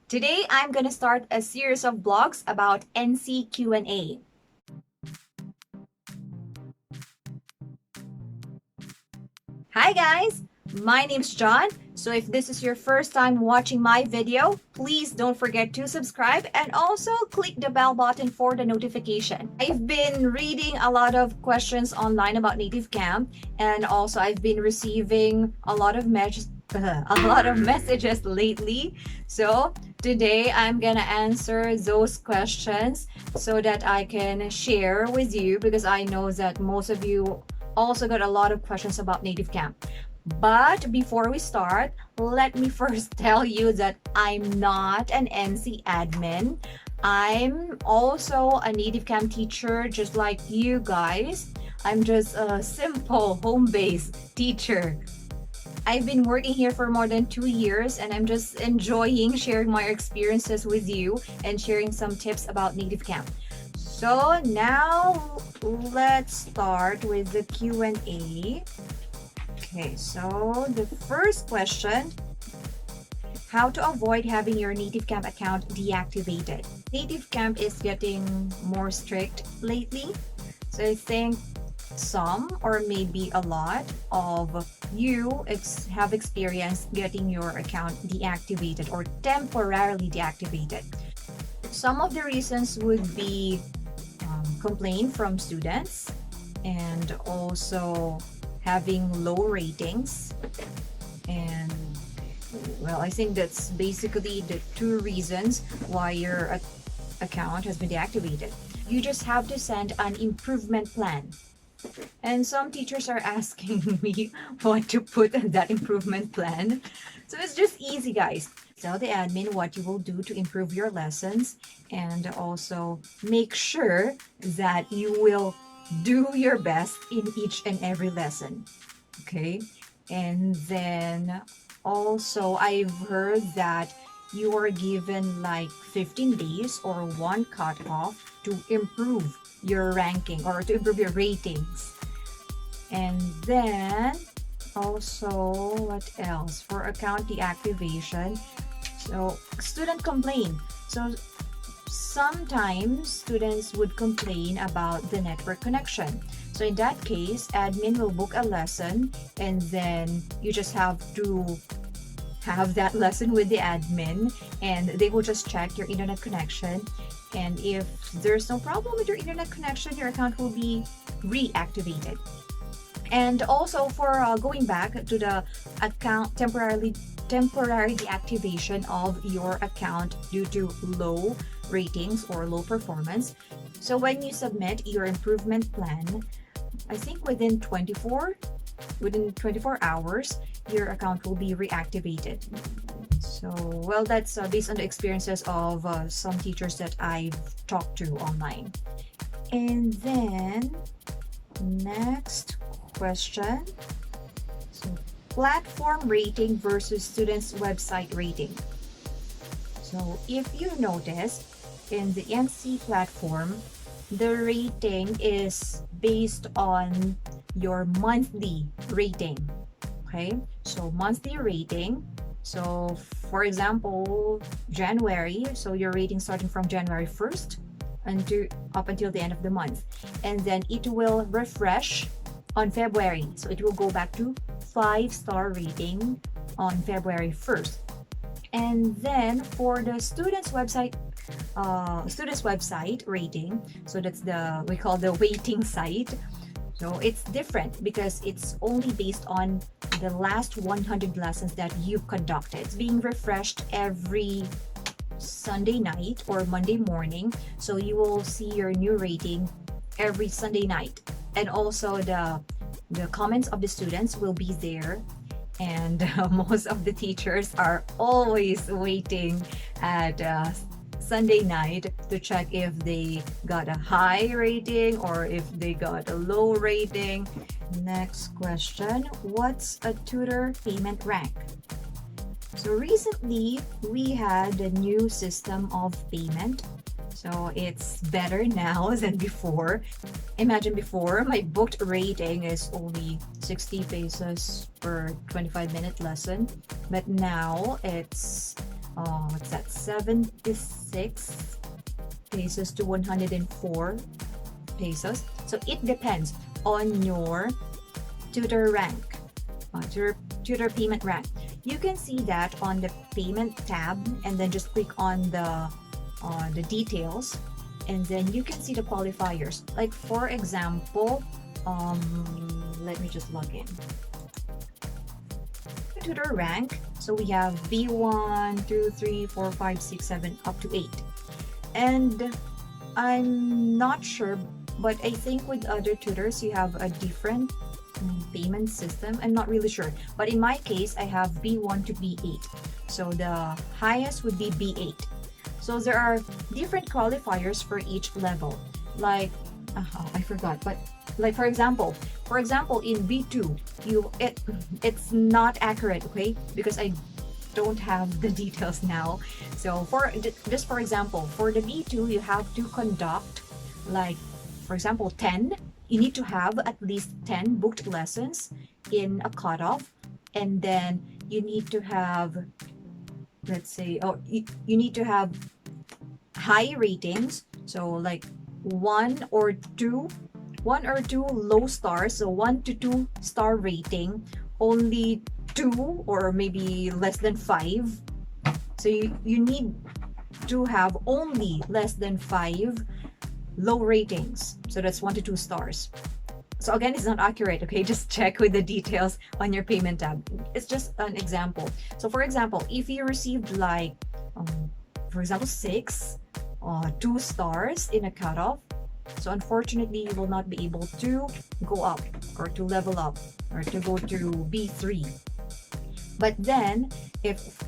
Today, I'm going to start a series of vlogs about NC Q&A. Hi guys, my name's John. So if this is your first time watching my video, please don't forget to subscribe and also click the bell button for the notification. I've been reading a lot of questions online about Nativecamp, and also I've been receiving a lot of messages lately. So today I'm gonna answer those questions so that I can share with you, because I know that most of you also got a lot of questions about Nativecamp. But before we start, let me first tell you that I'm not an NC admin. I'm also a Nativecamp teacher just like you guys. I'm just a simple home-based teacher. I've been working here for more than 2 years, and I'm just enjoying sharing my experiences with you and sharing some tips about Nativecamp. So now let's start with the Q&A. Okay, so the first question: how to avoid having your Nativecamp account deactivated? Nativecamp is getting more strict lately, so I think some or maybe a lot of you have experienced getting your account deactivated or temporarily deactivated. Some of the reasons would be complaint from students, and also having low ratings. And well, I think that's basically the two reasons why your account has been deactivated. You just have to send an improvement plan. And some teachers are asking me what to put in that improvement plan. So it's just easy, guys. Tell the admin what you will do to improve your lessons, and also make sure that you will do your best in each and every lesson. Okay? And then also, I've heard that you are given like 15 days or one cutoff to improve your ranking or to improve your ratings. And then also, what else? For account deactivation, so student complain. So sometimes students would complain about the network connection. So in that case, admin will book a lesson, and then you just have to have that lesson with the admin, and they will just check your internet connection. And if there's no problem with your internet connection, your account will be reactivated. And also for going back to the account temporary deactivation of your account due to low ratings or low performance. So when you submit your improvement plan, I think within 24 hours, your account will be reactivated. So, well, that's based on the experiences of some teachers that I've talked to online. And then, next question. So, platform rating versus students' website rating. So, if you notice, in the NC platform, the rating is based on your monthly rating. Okay, so monthly rating. So for example, January, so your rating starting from January 1st up until the end of the month. And then it will refresh on February. So it will go back to 5-star rating on February 1st. And then for the students website rating, so that's we call the waiting site. So it's different because it's only based on the last 100 lessons that you've conducted. It's being refreshed every Sunday night or Monday morning. So you will see your new rating every Sunday night. And also the comments of the students will be there. And most of the teachers are always waiting at Sunday night to check if they got a high rating or if they got a low rating. Next question: what's a tutor payment rank? So recently we had a new system of payment. So it's better now than before. Imagine before, my booked rating is only 60 pesos per 25-minute lesson. But now it's what's that, 76 pesos to 104 pesos. So it depends on your tutor rank, tutor payment rank. You can see that on the payment tab, and then just click on the details, and then you can see the qualifiers. Like for example, let me just log in. Tutor rank. So we have B1, 2, 3, 4, 5, 6, 7, up to 8. And I'm not sure, but I think with other tutors you have a different payment system. I'm not really sure, but in my case I have B1 to B8, so the highest would be B8. So there are different qualifiers for each level. Like I forgot, but like for example in B2 it's not accurate, okay, because I don't have the details now. So for example, for the B2 you have to conduct, like for example 10, you need to have at least 10 booked lessons in a cutoff, and then you need to have, let's say, you need to have high ratings, so like one or two low stars, so 1 to 2 star rating, only 2 or maybe less than 5. So you need to have only less than 5 low ratings, so that's 1 to 2 stars. So again, it's not accurate, okay, just check with the details on your payment tab. It's just an example. So for example, if you received like for example 6 2 stars in a cutoff, so unfortunately you will not be able to go up or to level up or to go to B3. But then if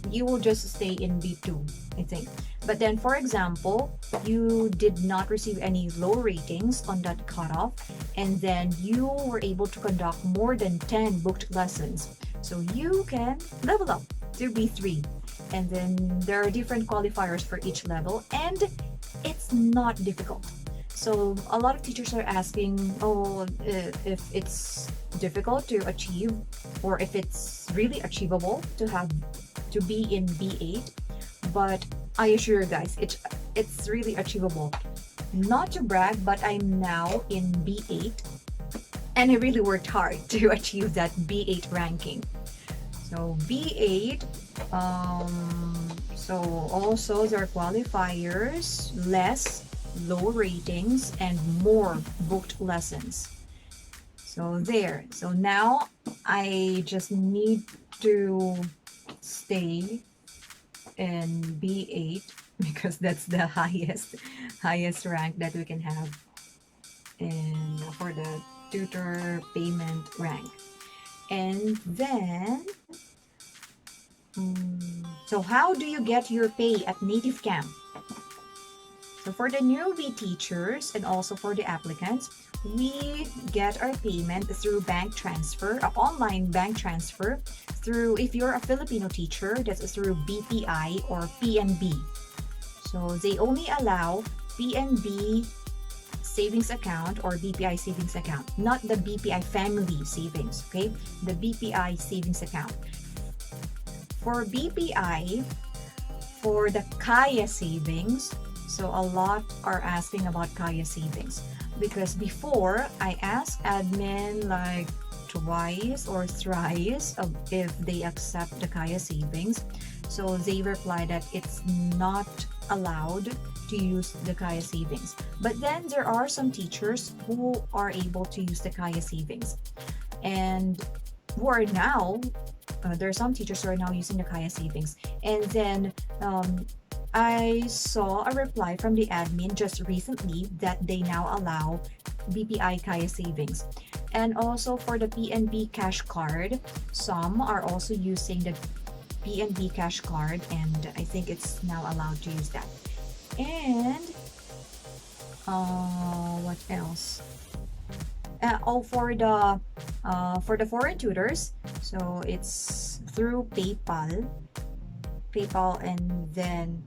you will just stay in B2, I think. But then for example, you did not receive any low ratings on that cutoff, and then you were able to conduct more than 10 booked lessons, so you can level up to B3. And then there are different qualifiers for each level, and it's not difficult. So a lot of teachers are asking, if it's difficult to achieve, or if it's really achievable to be in B8. But I assure you guys, it's really achievable. Not to brag, but I'm now in B8, and I really worked hard to achieve that B8 ranking. So B8, so also there are qualifiers, less low ratings, and more booked lessons. So there. So now I just need to stay in B8 because that's the highest rank that we can have for the tutor payment rank. And then so how do you get your pay at Nativecamp? So for the newbie teachers and also for the applicants, we get our payment through bank transfer, online bank transfer, through, if you're a Filipino teacher, that's through BPI or PNB. So they only allow PNB savings account or BPI savings account, not the BPI family savings, okay? The BPI savings account. For BPI, for the KAYA savings, so a lot are asking about KAYA savings, because before I asked admin like twice or thrice if they accept the KAYA savings. So they reply that it's not allowed to use the KAYA savings. But then there are some teachers who are able to use the KAYA savings, and who are now there are some teachers who are now using the KAYA savings. And then I saw a reply from the admin just recently that they now allow BPI KAYA savings. And also for the PNB cash card, some are also using the PNB cash card, and I think it's now allowed to use that. And what else? For the foreign tutors, so it's through PayPal, and then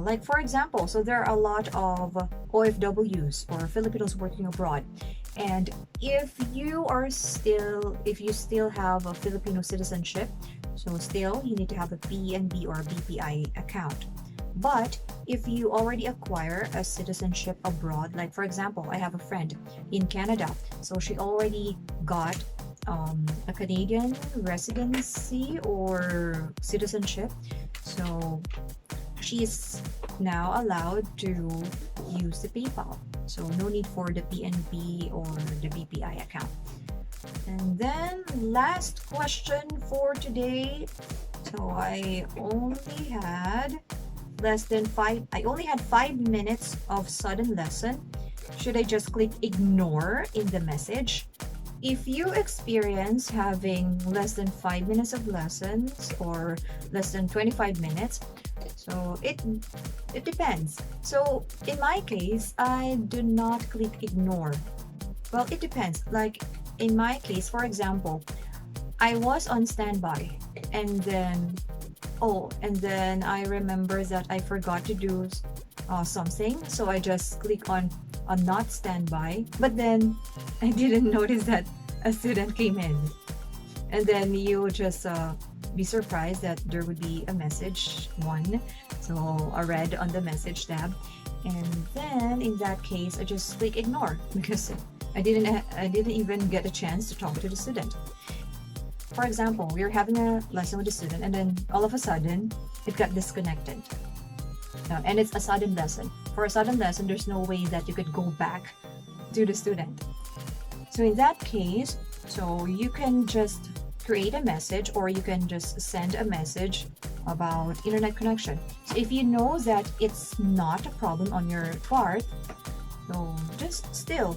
like for example, so there are a lot of OFWs or Filipinos working abroad, and if you still have a Filipino citizenship, So still, you need to have a PNB or BPI account. But if you already acquire a citizenship abroad, like for example, I have a friend in Canada, so she already got a Canadian residency or citizenship. So she's now allowed to use the PayPal. So no need for the PNB or the BPI account. And then last question for today. So I only had 5 minutes of sudden lesson. Should I just click ignore in the message? If you experience having less than 5 minutes of lessons or less than 25 minutes, so it depends. So in my case, I do not click ignore. Well, it depends. Like in my case, for example, I was on standby and then I remember that I forgot to do something, so I just click on not standby, but then I didn't notice that a student came in, and then you just be surprised that there would be a message so a red on the message tab, and then in that case I just click ignore because I didn't even get a chance to talk to the student. For example, we were having a lesson with a student and then all of a sudden it got disconnected. And it's a sudden lesson. For a sudden lesson, there's no way that you could go back to the student. So in that case, so you can just create a message or you can just send a message about internet connection. So if you know that it's not a problem on your part, so just still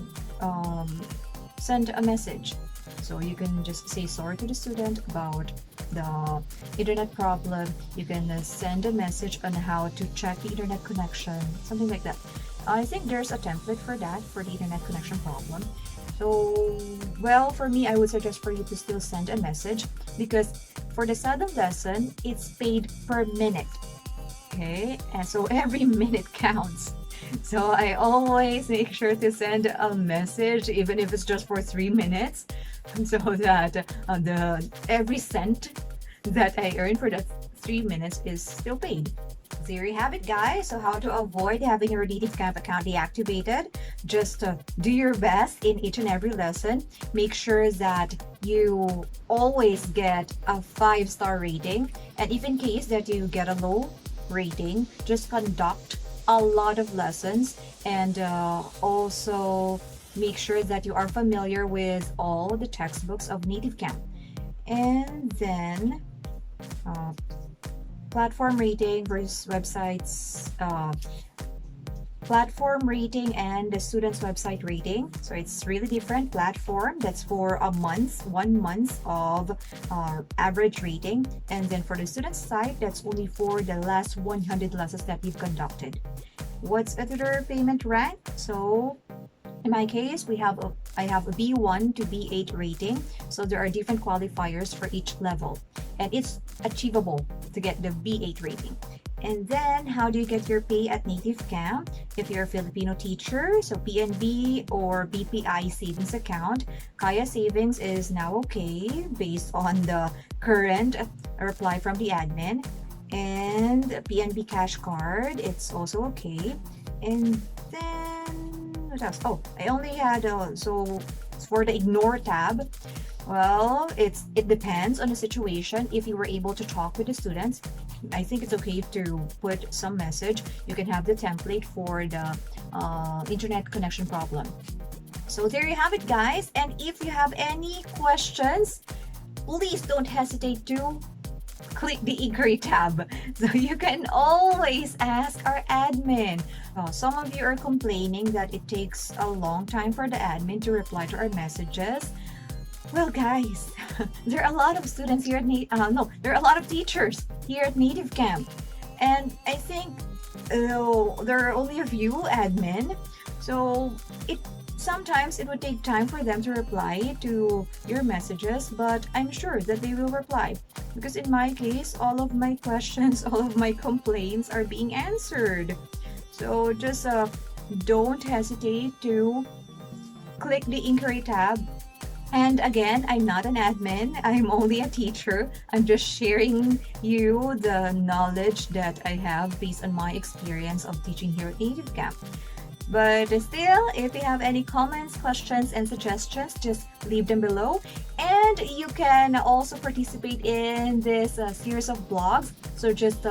send a message. So you can just say sorry to the student about the internet problem. You can send a message on how to check the internet connection, something like that. I think there's a template for that, for the internet connection problem. So, well, for me, I would suggest for you to still send a message because for the sudden lesson, it's paid per minute. Okay, and so every minute counts. So I always make sure to send a message, even if it's just for 3 minutes, so that every cent that I earn for that 3 minutes is still paid. There you have it, guys. So how to avoid having your Nativecamp account deactivated. Just do your best in each and every lesson. Make sure that you always get a 5-star rating. And if in case that you get a low rating, just conduct a lot of lessons and also make sure that you are familiar with all the textbooks of Nativecamp. And then platform rating versus websites, platform rating and the student's website rating. So it's really different. Platform, that's for a month, 1 month of average rating. And then for the student's site, that's only for the last 100 lessons that you've conducted. What's a tutor payment rank? So in my case, I have a B1 to B8 rating. So there are different qualifiers for each level. And it's achievable to get the B8 rating. And then, how do you get your pay at Nativecamp? If you're a Filipino teacher, so PNB or BPI Savings account, Kaya Savings is now okay based on the current reply from the admin. And PNB Cash Card, it's also okay. And then, what else? Oh, I only had, so for the ignore tab, well, it depends on the situation. If you were able to talk with the students, I think it's okay to put some message. You can have the template for the internet connection problem. So there you have it, guys. And if you have any questions, please don't hesitate to click the inquiry tab. So you can always ask our admin. Some of you are complaining that it takes a long time for the admin to reply to our messages. Well, guys, there are a lot of students here at there are a lot of teachers here at Nativecamp, and I think there are only a few admin, so sometimes it would take time for them to reply to your messages, but I'm sure that they will reply because in my case, all of my questions, all of my complaints are being answered. So just don't hesitate to click the inquiry tab And again, I'm not an admin. I'm only a teacher. I'm just sharing you the knowledge that I have based on my experience of teaching here at Nativecamp. But still, if you have any comments, questions, and suggestions, just leave them below. And you can also participate in this series of blogs. So just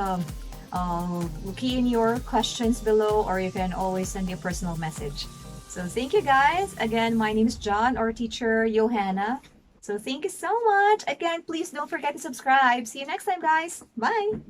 key in your questions below, or you can always send me a personal message. So thank you guys. Again, my name is John, or teacher Johanna. So thank you so much. Again, please don't forget to subscribe. See you next time, guys. Bye.